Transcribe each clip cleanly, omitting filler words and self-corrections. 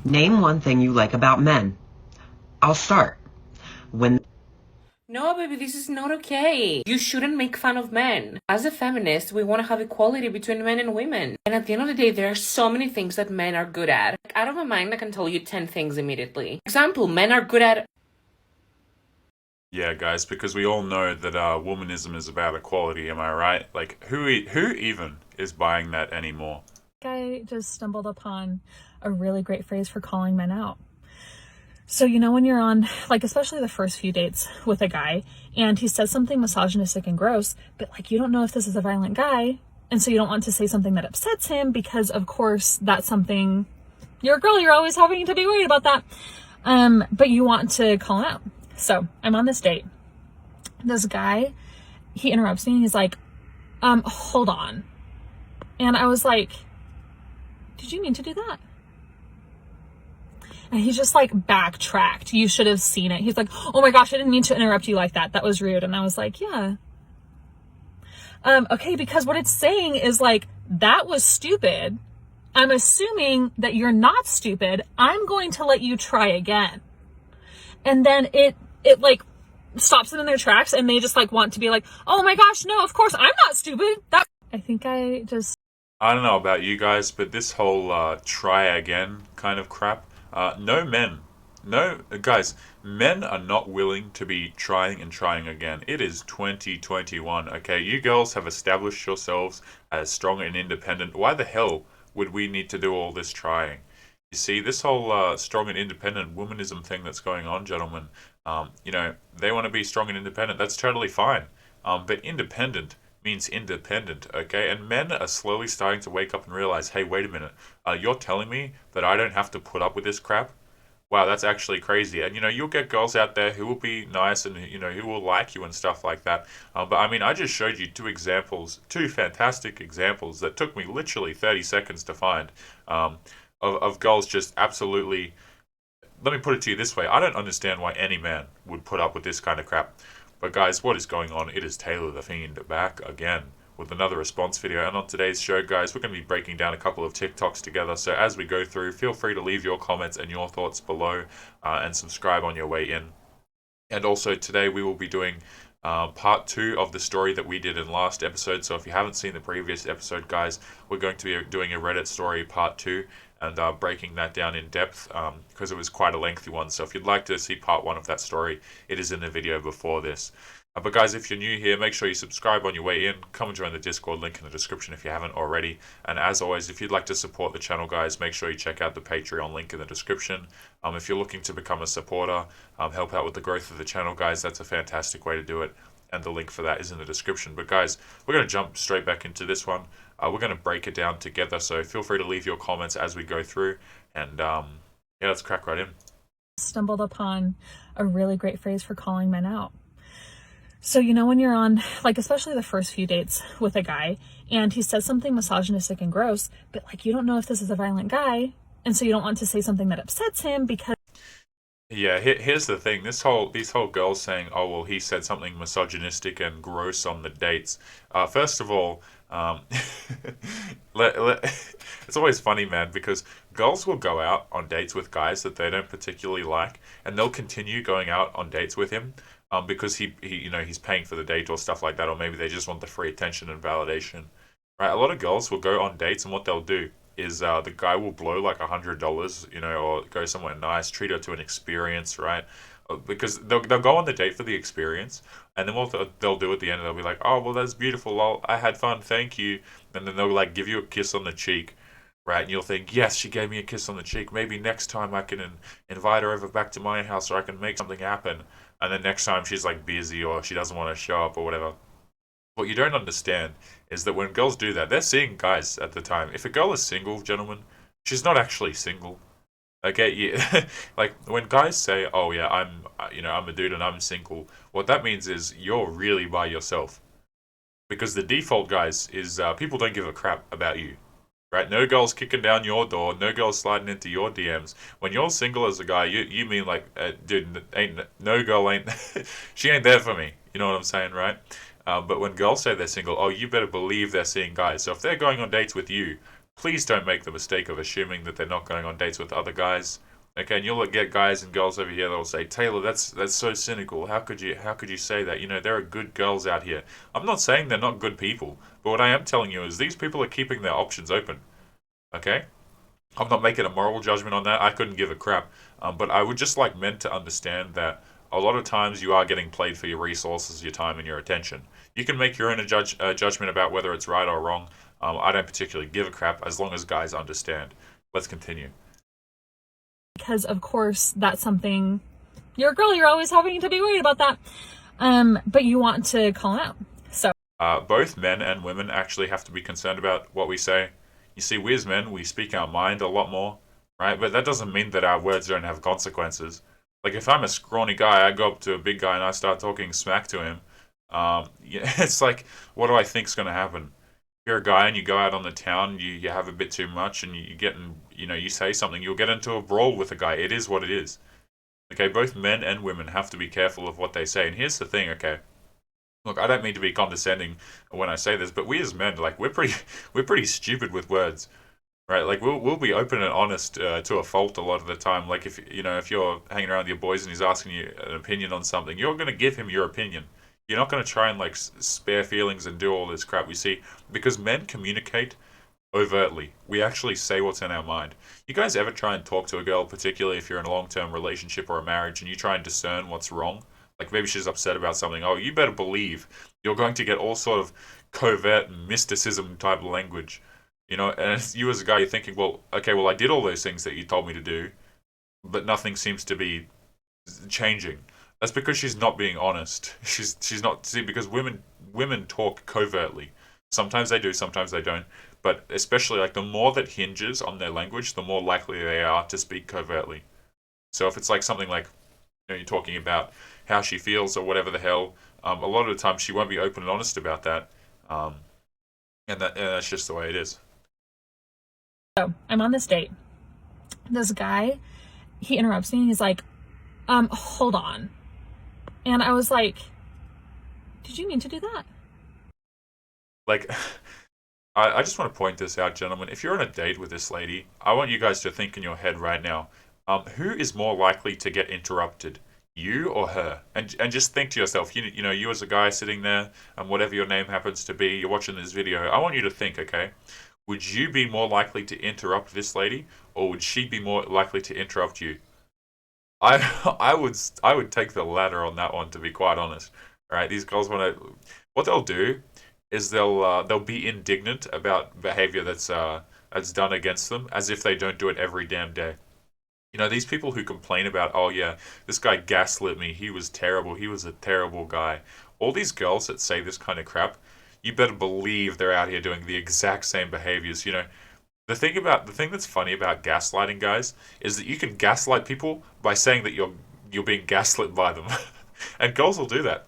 Name one thing you like about men. I'll start. When No, baby, this is not okay. You shouldn't make fun of men. As a feminist, we want to have equality between men and women. And at the end of the day, there are so many things that men are good at. Like, out of my mind, I can tell you 10 things immediately. Example, men are good at. Yeah, guys, because we all know that womanism is about equality, am I right? Like, who even is buying that anymore? I just stumbled upon a really great phrase for calling men out. So, you know, when you're on, like, especially the first few dates with a guy and he says something misogynistic and gross, but like, you don't know if this is a violent guy. And so you don't want to say something that upsets him because, of course, that's something you're a girl, you're always having to be worried about that. But you want to call him out. So I'm on this date. This guy, he interrupts me and he's like, hold on. And I was like, did you mean to do that? And he just like backtracked. You should have seen it. He's like, oh my gosh, I didn't mean to interrupt you like that. That was rude. And I was like, yeah. Okay, because what it's saying is like, that was stupid. I'm assuming that you're not stupid. I'm going to let you try again. And then it like stops them in their tracks and they just like want to be like, oh my gosh, no, of course I'm not stupid. I think I just I don't know about you guys, but this whole try again kind of crap, no men, no, guys, men are not willing to be trying and trying again. It is 2021, okay? You girls have established yourselves as strong and independent. Why the hell would we need to do all this trying? You see, this whole strong and independent womanism thing that's going on, gentlemen, they want to be strong and independent. That's totally fine. But independent means independent, okay? And men are slowly starting to wake up and realize, hey, wait a minute, you're telling me that I don't have to put up with this crap? Wow, that's actually crazy. And you'll get girls out there who will be nice and who will like you and stuff like that. But I mean, I just showed you two examples, two fantastic examples that took me literally 30 seconds to find, of girls just absolutely. Let me put it to you this way: I don't understand why any man would put up with this kind of crap. But guys, what is going on? It is Taylor the Fiend back again with another response video. And on today's show, guys, we're going to be breaking down a couple of TikToks together. So as we go through, feel free to leave your comments and your thoughts below, and subscribe on your way in. And also today we will be doing part two of the story that we did in last episode. So if you haven't seen the previous episode, guys, we're going to be doing a Reddit story part two and breaking that down in depth, because it was quite a lengthy one. So if you'd like to see part one of that story, it is in the video before this. But guys, if you're new here, make sure you subscribe on your way in. Come and join the Discord, link in the description if you haven't already. And as always, if you'd like to support the channel, guys, make sure you check out the Patreon link in the description. If you're looking to become a supporter, help out with the growth of the channel, guys, that's a fantastic way to do it. And the link for that is in the description. But guys, we're going to jump straight back into this one. We're going to break it down together, so feel free to leave your comments as we go through. And yeah, let's crack right in. stumbled upon a really great phrase for calling men out. So, you know, when you're on, like, especially the first few dates with a guy and he says something misogynistic and gross, but like, you don't know if this is a violent guy. And so you don't want to say something that upsets him because Yeah, here's the thing. These whole girls saying, "Oh well, he said something misogynistic and gross on the dates." First of all, it's always funny, man, because girls will go out on dates with guys that they don't particularly like, and they'll continue going out on dates with him, because he's paying for the date or stuff like that, or maybe they just want the free attention and validation, right? A lot of girls will go on dates, and what they'll do is the guy will blow like $100, or go somewhere nice, treat her to an experience, right? Because they'll go on the date for the experience, and then what they'll do at the end, they'll be like, "Oh, well, that's beautiful. Well, I had fun. Thank you." And then they'll like give you a kiss on the cheek, right? And you'll think, "Yes, she gave me a kiss on the cheek. Maybe next time I can invite her over back to my house, or I can make something happen." And then next time she's like busy or she doesn't want to show up or whatever. What you don't understand is that when girls do that, they're seeing guys at the time. If a girl is single, gentlemen, she's not actually single. Okay, yeah. Like when guys say, "Oh yeah, I'm a dude and I'm single," what that means is you're really by yourself. Because the default, guys, is people don't give a crap about you. Right? No girls kicking down your door, no girls sliding into your DMs. When you're single as a guy, you mean like, dude, ain't no girl ain't, she ain't there for me. You know what I'm saying, right? But when girls say they're single, oh, you better believe they're seeing guys. So if they're going on dates with you, please don't make the mistake of assuming that they're not going on dates with other guys. Okay, and you'll get guys and girls over here that'll say, Taylor, that's so cynical. How could you say that? You know, there are good girls out here. I'm not saying they're not good people, but what I am telling you is these people are keeping their options open. Okay? I'm not making a moral judgment on that. I couldn't give a crap. But I would just like men to understand that a lot of times you are getting played for your resources, your time, and your attention. You can make your own judgment about whether it's right or wrong. I don't particularly give a crap as long as guys understand. Let's continue. Because, of course, that's something, you're a girl, you're always having to be worried about that. But you want to call him out. So both men and women actually have to be concerned about what we say. You see, we as men, we speak our mind a lot more, right? But that doesn't mean that our words don't have consequences. Like, if I'm a scrawny guy, I go up to a big guy and I start talking smack to him. It's like, what do I think's going to happen? You're a guy and you go out on the town, you have a bit too much, and you get in, you say something, you'll get into a brawl with a guy. It is what it is. Okay, both men and women have to be careful of what they say. And here's the thing, okay? Look, I don't mean to be condescending when I say this, but we as men, like, we're pretty stupid with words, right? Like, we'll be open and honest to a fault a lot of the time. Like, if you're hanging around with your boys and he's asking you an opinion on something, you're gonna give him your opinion. You're not going to try and, like, spare feelings and do all this crap. We see, because men communicate overtly. We actually say what's in our mind. You guys ever try and talk to a girl, particularly if you're in a long-term relationship or a marriage, and you try and discern what's wrong? Like, maybe she's upset about something. Oh, you better believe you're going to get all sort of covert mysticism type language. And you as a guy, you're thinking, well, okay, well, I did all those things that you told me to do, but nothing seems to be changing. That's because she's not being honest. She's not, see, because women talk covertly. Sometimes they do, sometimes they don't. But especially, like, the more that hinges on their language, the more likely they are to speak covertly. So if it's like something like, you're talking about how she feels or whatever the hell, a lot of the time she won't be open and honest about that. And that's just the way it is. So I'm on this date. This guy, he interrupts me and he's like, hold on. And I was like, did you mean to do that? Like, I just want to point this out, gentlemen. If you're on a date with this lady, I want you guys to think in your head right now, who is more likely to get interrupted, you or her? And just think to yourself, you as a guy sitting there, and whatever your name happens to be, you're watching this video, I want you to think, okay? Would you be more likely to interrupt this lady, or would she be more likely to interrupt you? I would take the latter on that one, to be quite honest. All right, these girls what they'll do is they'll be indignant about behavior that's done against them, as if they don't do it every damn day. These people who complain about, oh yeah, this guy gaslit me, he was terrible, he was a terrible guy. All these girls that say this kind of crap, you better believe they're out here doing the exact same behaviors. The thing that's funny about gaslighting, guys, is that you can gaslight people by saying that you're being gaslit by them. And girls will do that,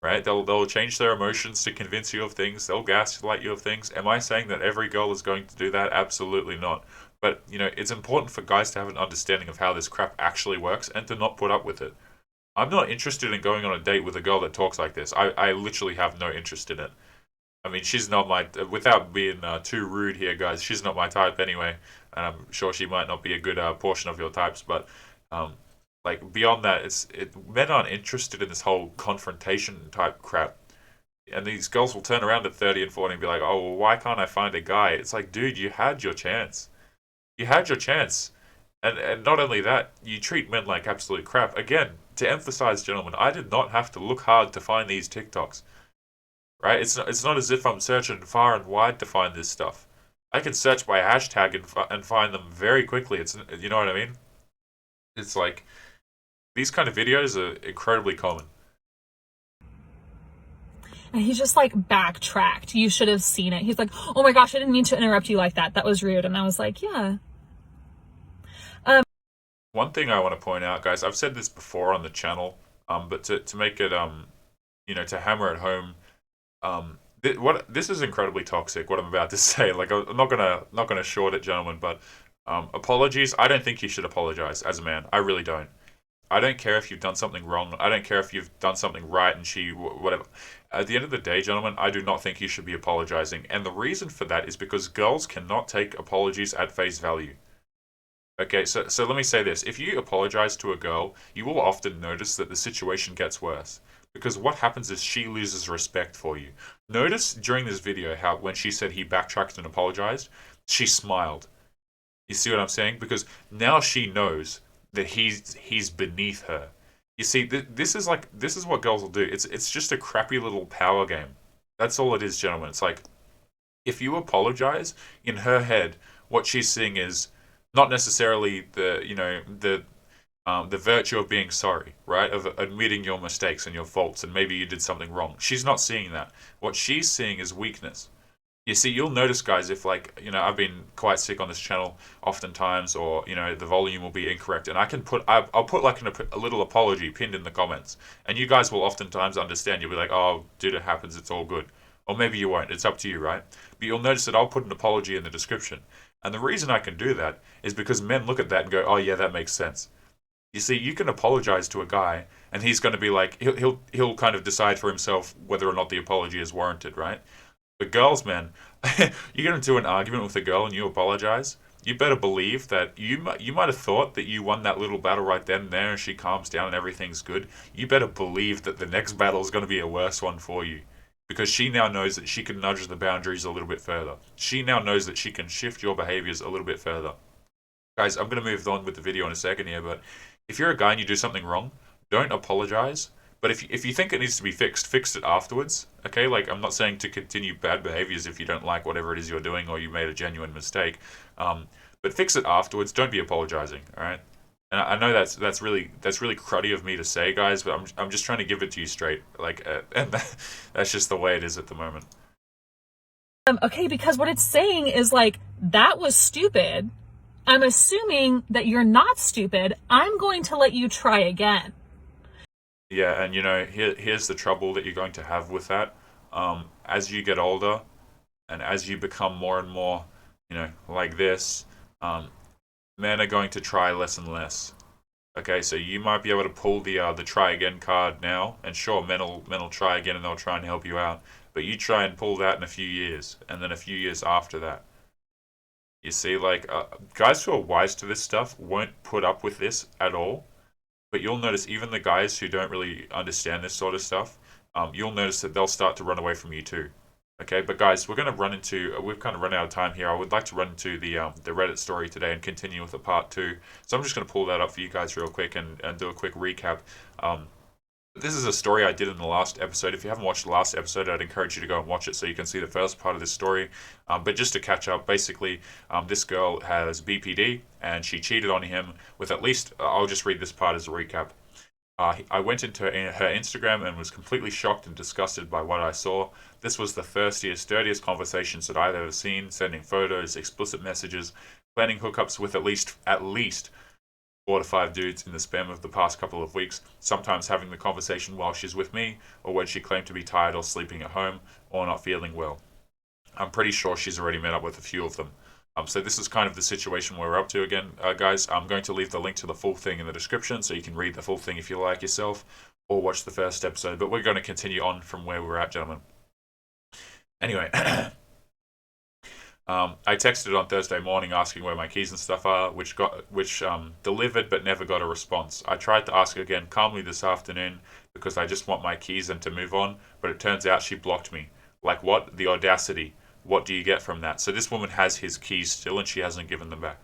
right? They'll change their emotions to convince you of things. They'll gaslight you of things. Am I saying that every girl is going to do that? Absolutely not. But, it's important for guys to have an understanding of how this crap actually works and to not put up with it. I'm not interested in going on a date with a girl that talks like this. I literally have no interest in it. I mean, she's not my, without being too rude here, guys, she's not my type anyway, and I'm sure she might not be a good portion of your types, but, like, beyond that, men aren't interested in this whole confrontation type crap, and these girls will turn around at 30 and 40 and be like, oh, well, why can't I find a guy? It's like, dude, you had your chance. You had your chance. And not only that, you treat men like absolute crap. Again, to emphasize, gentlemen, I did not have to look hard to find these TikToks. Right? It's not as if I'm searching far and wide to find this stuff. I can search by hashtag and find them very quickly. You know what I mean? It's like, these kind of videos are incredibly common. And he's just like backtracked. You should have seen it. He's like, oh my gosh, I didn't mean to interrupt you like that. That was rude. And I was like, yeah. One thing I want to point out, guys, I've said this before on the channel, but to make it, to hammer it home, this is incredibly toxic, what I'm about to say. Like, I'm not gonna short it, gentlemen, but apologies. I don't think you should apologize as a man. I really don't. I don't care if you've done something wrong. I don't care if you've done something right and whatever. at the end of the day, gentlemen, I do not think you should be apologizing. And the reason for that is because girls cannot take apologies at face value. Okay, so let me say this. If you apologize to a girl, you will often notice that the situation gets worse. Because what happens is she loses respect for you. Notice during this video how when she said he backtracked and apologized, she smiled. You see what I'm saying? Because now she knows that he's beneath her. You see, this is what girls will do. It's just a crappy little power game. That's all it is, gentlemen. It's like if you apologize, in her head, what she's seeing is not necessarily the virtue of being sorry, right? Of admitting your mistakes and your faults, and maybe you did something wrong. She's not seeing that. What she's seeing is weakness. You see, you'll notice, guys, if I've been quite sick on this channel oftentimes, or the volume will be incorrect, and I'll put like a little apology pinned in the comments, and you guys will oftentimes understand. You'll be like, oh, dude, it happens, it's all good, or maybe you won't. It's up to you, right? But you'll notice that I'll put an apology in the description, and the reason I can do that is because men look at that and go, oh yeah, that makes sense. You see, you can apologize to a guy, and he's going to be like, he'll kind of decide for himself whether or not the apology is warranted, right? But girls, man, you get into an argument with a girl and you apologize, you better believe that you might have thought that you won that little battle right then and there and she calms down and everything's good. You better believe that the next battle is going to be a worse one for you. Because she now knows that she can nudge the boundaries a little bit further. She now knows that she can shift your behaviors a little bit further. Guys, I'm going to move on with the video in a second here, but if you're a guy and you do something wrong, don't apologize. But if you think it needs to be fixed, fix it afterwards. Okay, like I'm not saying to continue bad behaviors if you don't like whatever it is you're doing or you made a genuine mistake. But fix it afterwards. Don't be apologizing. All right. And I know that's really cruddy of me to say, guys, but I'm just trying to give it to you straight. And that's just the way it is at the moment. Okay, because what it's saying is like, that was stupid. I'm assuming that you're not stupid. I'm going to let you try again. Yeah, and here's the trouble that you're going to have with that. As you get older, and as you become more and more, like this, men are going to try less and less. Okay, so you might be able to pull the try again card now, and sure, men will try again and they'll try and help you out. But you try and pull that in a few years, and then a few years after that. You see, guys who are wise to this stuff won't put up with this at all. But you'll notice even the guys who don't really understand this sort of stuff, you'll notice that they'll start to run away from you too. Okay, but guys, we've kind of run out of time here. I would like to run into the Reddit story today and continue with the part 2. So I'm just going to pull that up for you guys real quick and do a quick recap. This is a story I did in the last episode. If you haven't watched the last episode, I'd encourage you to go and watch it so you can see the first part of this story. But just to catch up, basically, this girl has BPD and she cheated on him with at least, I'll just read this part as a recap. I went into her Instagram and was completely shocked and disgusted by what I saw. This was the thirstiest, dirtiest conversations that I've ever seen, sending photos, explicit messages, planning hookups with at least 4 to 5 dudes in the span of the past couple of weeks, sometimes having the conversation while she's with me, or when she claimed to be tired or sleeping at home, or not feeling well. I'm pretty sure she's already met up with a few of them. So this is kind of the situation we're up to again, guys. I'm going to leave the link to the full thing in the description, so you can read the full thing if you like yourself, or watch the first episode, but we're going to continue on from where we're at, gentlemen. Anyway, I texted on Thursday morning asking where my keys and stuff are, which delivered but never got a response. I tried to ask again calmly this afternoon because I just want my keys and to move on, but it turns out she blocked me. Like, what? The audacity. What do you get from that? So this woman has his keys still and she hasn't given them back.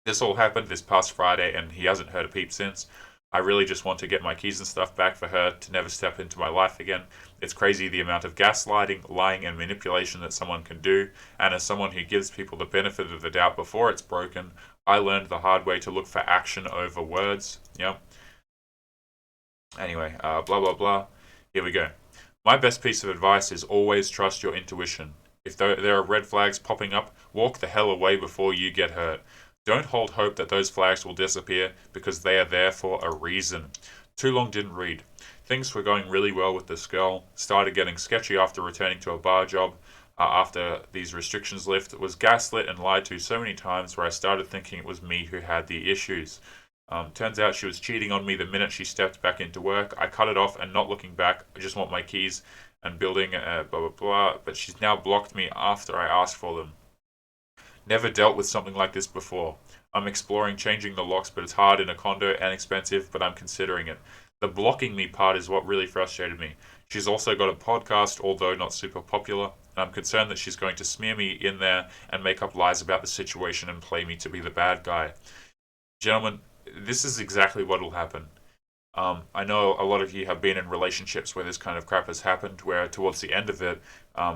This all happened this past Friday and he hasn't heard a peep since. I really just want to get my keys and stuff back for her to never step into my life again. It's crazy the amount of gaslighting, lying, and manipulation that someone can do. And as someone who gives people the benefit of the doubt before it's broken, I learned the hard way to look for action over words. Yep. Anyway, blah, blah, blah. Here we go. My best piece of advice is always trust your intuition. If there are red flags popping up, walk the hell away before you get hurt. Don't hold hope that those flags will disappear because they are there for a reason. Too long didn't read. Things were going really well with this girl. Started getting sketchy after returning to a bar job. After these restrictions lifted, was gaslit and lied to so many times where I started thinking it was me who had the issues. Turns out she was cheating on me the minute she stepped back into work. I cut it off and not looking back. I just want my keys and building, blah, blah, blah. But she's now blocked me after I asked for them. Never dealt with something like this before. I'm exploring changing the locks, but it's hard in a condo and expensive, but I'm considering it. The blocking me part is what really frustrated me. She's also got a podcast, although not super popular, and I'm concerned that she's going to smear me in there and make up lies about the situation and play me to be the bad guy. Gentlemen, this is exactly what will happen. I know a lot of you have been in relationships where this kind of crap has happened, where towards the end of it,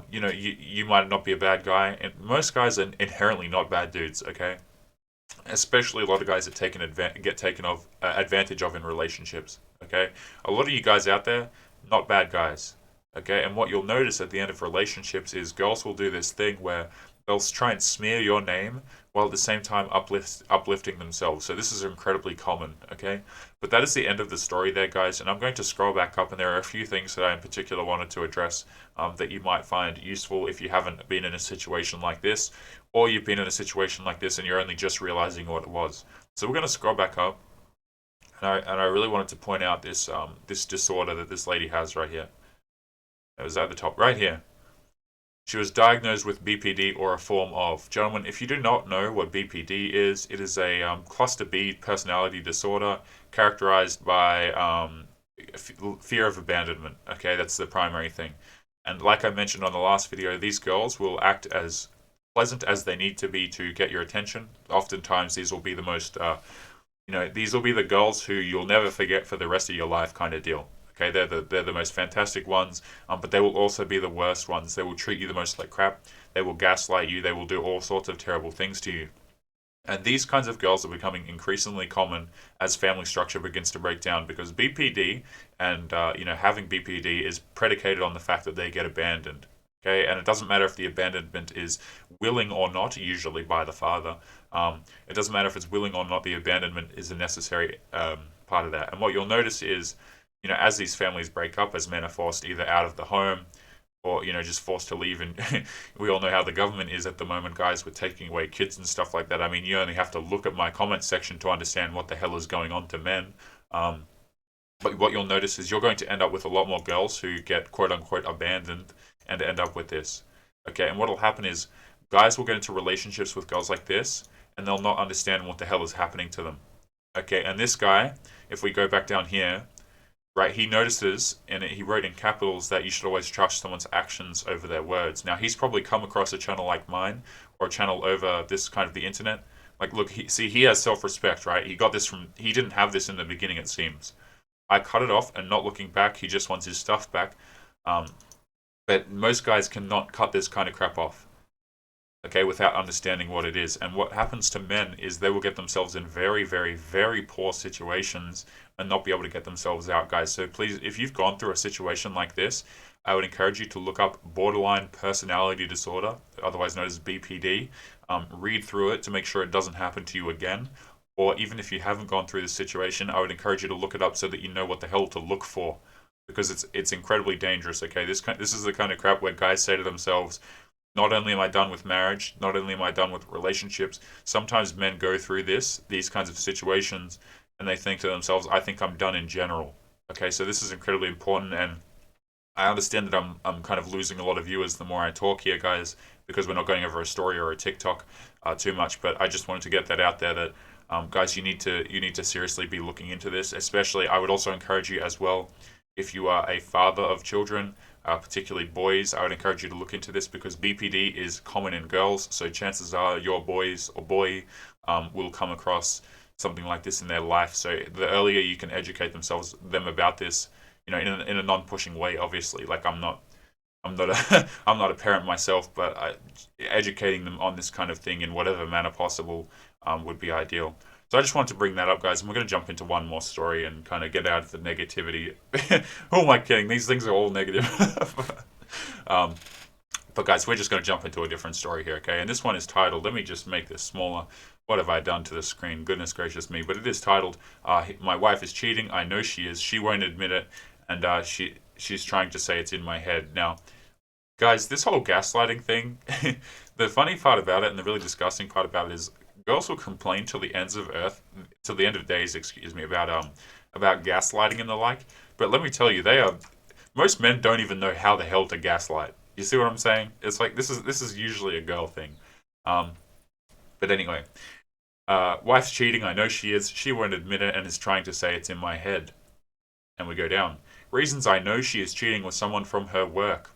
you might not be a bad guy, and most guys are inherently not bad dudes, okay? Especially a lot of guys that get taken advantage of in relationships, okay? A lot of you guys out there, not bad guys, okay? And what you'll notice at the end of relationships is girls will do this thing where they'll try and smear your name while at the same time uplifting themselves. So this is incredibly common, okay? But that is the end of the story there, guys. And I'm going to scroll back up, and there are a few things that I in particular wanted to address that you might find useful if you haven't been in a situation like this, or you've been in a situation like this and you're only just realizing what it was. So we're going to scroll back up, and I really wanted to point out this this disorder that this lady has right here. It was at the top, right here. She was diagnosed with BPD or a form of. Gentlemen, if you do not know what BPD is, it is a cluster B personality disorder characterized by fear of abandonment. Okay, that's the primary thing. And like I mentioned on the last video, these girls will act as pleasant as they need to be to get your attention. Oftentimes, these will be the most, these will be the girls who you'll never forget for the rest of your life kind of deal. Okay, they're the most fantastic ones, but they will also be the worst ones. They will treat you the most like crap. They will gaslight you. They will do all sorts of terrible things to you. And these kinds of girls are becoming increasingly common as family structure begins to break down, because BPD and having BPD is predicated on the fact that they get abandoned. Okay, and it doesn't matter if the abandonment is willing or not, usually by the father. It doesn't matter if it's willing or not. The abandonment is a necessary part of that. And what you'll notice is, as these families break up, as men are forced either out of the home or, just forced to leave. And we all know how the government is at the moment, guys, with taking away kids and stuff like that. I mean, you only have to look at my comment section to understand what the hell is going on to men. But what you'll notice is you're going to end up with a lot more girls who get quote-unquote abandoned and end up with this. Okay, and what will happen is guys will get into relationships with girls like this, and they'll not understand what the hell is happening to them. Okay, and this guy, if we go back down here, right, he notices, and he wrote in capitals, that you should always trust someone's actions over their words. Now, he's probably come across a channel like mine, or a channel over this kind of the internet. Like, look, he has self-respect, right? He didn't have this in the beginning, it seems. I cut it off, and not looking back, he just wants his stuff back. But most guys cannot cut this kind of crap off, okay, without understanding what it is. And what happens to men is they will get themselves in very, very, very poor situations and not be able to get themselves out, guys. So please, if you've gone through a situation like this, I would encourage you to look up borderline personality disorder, otherwise known as BPD. Read through it to make sure it doesn't happen to you again. Or even if you haven't gone through this situation, I would encourage you to look it up so that you know what the hell to look for, because it's incredibly dangerous. Okay, this is the kind of crap where guys say to themselves, not only am I done with marriage, not only am I done with relationships, sometimes men go through these kinds of situations, and they think to themselves, I think I'm done in general. Okay, so this is incredibly important, and I understand that I'm kind of losing a lot of viewers the more I talk here, guys, because we're not going over a story or a TikTok too much. But I just wanted to get that out there that guys, you need to seriously be looking into this. Especially, I would also encourage you as well, if you are a father of children, particularly boys, I would encourage you to look into this, because BPD is common in girls. So chances are your boys or boy will come across something like this in their life. So the earlier you can educate them about this, in a non-pushing way, obviously. Like I'm not I'm not a parent myself, but educating them on this kind of thing in whatever manner possible would be ideal. So I just wanted to bring that up, guys, and we're going to jump into one more story and kind of get out of the negativity. Who am I kidding? These things are all negative. But guys, we're just going to jump into a different story here, okay? And this one is titled, let me just make this smaller. What have I done to the screen? Goodness gracious me. But it is titled, My Wife is Cheating. I know she is. She won't admit it. And she's trying to say it's in my head. Now, guys, this whole gaslighting thing, the funny part about it and the really disgusting part about it is Girls will complain till the ends of earth, till the end of days, excuse me, about gaslighting and the like. But let me tell you, most men don't even know how the hell to gaslight. You see what I'm saying? It's like this is usually a girl thing. Um, but anyway, wife's cheating. I know she is. She won't admit it and is trying to say it's in my head. And we go down. Reasons I know she is cheating with someone from her work.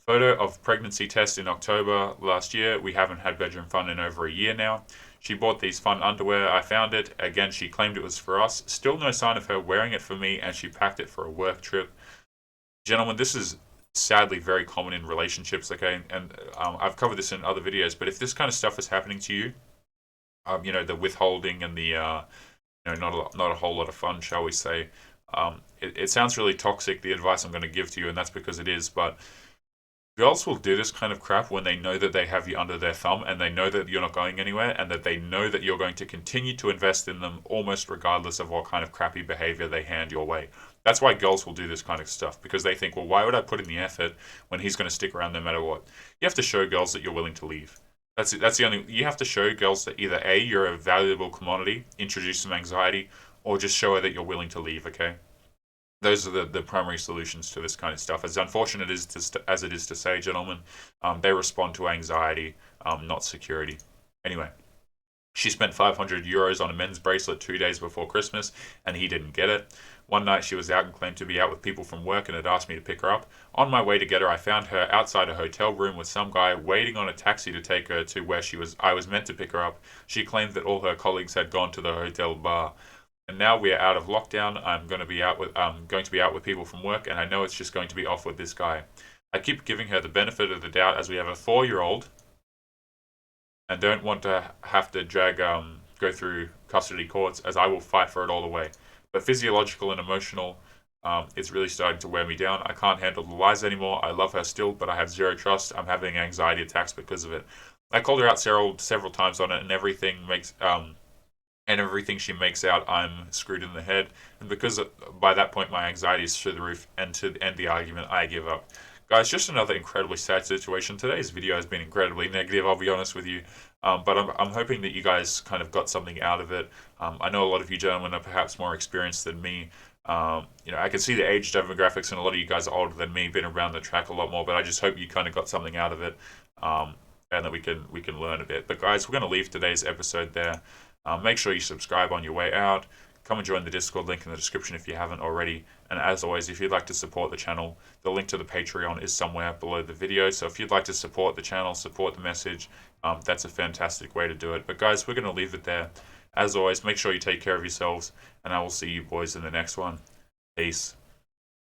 Photo of pregnancy test in October last year. We haven't had bedroom fun in over a year now. She bought these fun underwear. I found it. Again, she claimed it was for us. Still no sign of her wearing it for me, and she packed it for a work trip. Gentlemen, this is sadly very common in relationships, okay? And I've covered this in other videos, but if this kind of stuff is happening to you, the withholding and the, not a whole lot of fun, shall we say, it sounds really toxic, the advice I'm going to give to you, and that's because it is, but girls will do this kind of crap when they know that they have you under their thumb and they know that you're not going anywhere and that they know that you're going to continue to invest in them almost regardless of what kind of crappy behavior they hand your way. That's why girls will do this kind of stuff, because they think, well, why would I put in the effort when he's going to stick around no matter what? You have to show girls that you're willing to leave. That's the only. You have to show girls that either A, you're a valuable commodity, introduce some anxiety, or just show her that you're willing to leave, okay? Those are the primary solutions to this kind of stuff. As unfortunate as it is to say, gentlemen, they respond to anxiety, not security. Anyway, she spent 500 euros on a men's bracelet 2 days before Christmas, and he didn't get it. One night she was out and claimed to be out with people from work and had asked me to pick her up. On my way to get her, I found her outside a hotel room with some guy waiting on a taxi to take her to where I was meant to pick her up. She claimed that all her colleagues had gone to the hotel bar. And now we are out of lockdown. I'm going to be out with people from work, and I know it's just going to be off with this guy. I keep giving her the benefit of the doubt as we have a 4-year-old and don't want to have to go through custody courts, as I will fight for it all the way. But physiological and emotional, it's really starting to wear me down. I can't handle the lies anymore. I love her still, but I have zero trust. I'm having anxiety attacks because of it. I called her out several times on it, and everything she makes out, I'm screwed in the head. And because by that point my anxiety is through the roof, and to end the argument, I give up. Guys, just another incredibly sad situation. Today's video has been incredibly negative, I'll be honest with you. But I'm hoping that you guys kind of got something out of it. I know a lot of you gentlemen are perhaps more experienced than me. I can see the age demographics, and a lot of you guys are older than me, been around the track a lot more, but I just hope you kind of got something out of it, and that we can learn a bit. But guys, we're going to leave today's episode there. Make sure you subscribe on your way out. Come and join the Discord, link in the description if you haven't already. And as always, if you'd like to support the channel, the link to the Patreon is somewhere below the video. So if you'd like to support the channel, support the message, that's a fantastic way to do it. But guys, we're going to leave it there. As always, make sure you take care of yourselves, and I will see you boys in the next one. Peace.